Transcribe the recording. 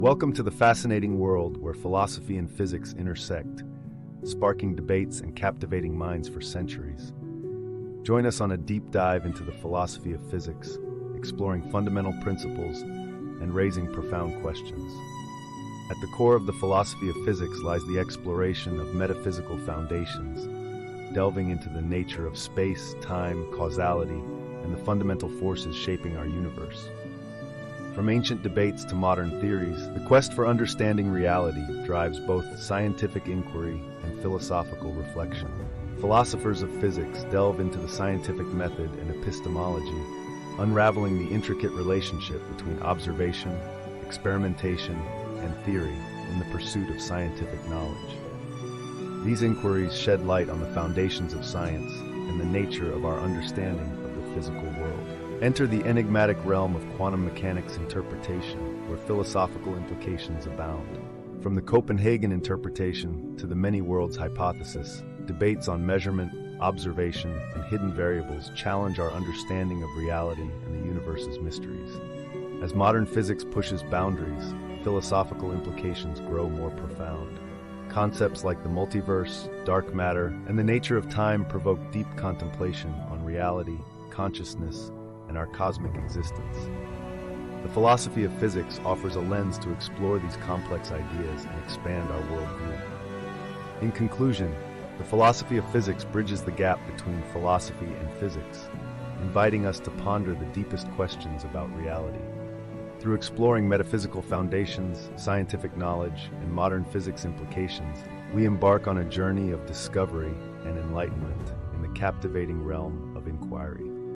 Welcome to the fascinating world where philosophy and physics intersect, sparking debates and captivating minds for centuries. Join us on a deep dive into the philosophy of physics, exploring fundamental principles and raising profound questions. At the core of the philosophy of physics lies the exploration of metaphysical foundations, delving into the nature of space, time, causality, and the fundamental forces shaping our universe. From ancient debates to modern theories, the quest for understanding reality drives both scientific inquiry and philosophical reflection. Philosophers of physics delve into the scientific method and epistemology, unraveling the intricate relationship between observation, experimentation, and theory in the pursuit of scientific knowledge. These inquiries shed light on the foundations of science and the nature of our understanding of the physical world. Enter the enigmatic realm of quantum mechanics interpretation, where philosophical implications abound. From the Copenhagen interpretation to the many worlds hypothesis, debates on measurement, observation, and hidden variables challenge our understanding of reality and the universe's mysteries. As modern physics pushes boundaries, philosophical implications grow more profound. Concepts like the multiverse, dark matter, and the nature of time provoke deep contemplation on reality, consciousness, and our cosmic existence. The philosophy of physics offers a lens to explore these complex ideas and expand our worldview. In conclusion, the philosophy of physics bridges the gap between philosophy and physics, inviting us to ponder the deepest questions about reality. Through exploring metaphysical foundations, scientific knowledge, and modern physics implications, we embark on a journey of discovery and enlightenment in the captivating realm of inquiry.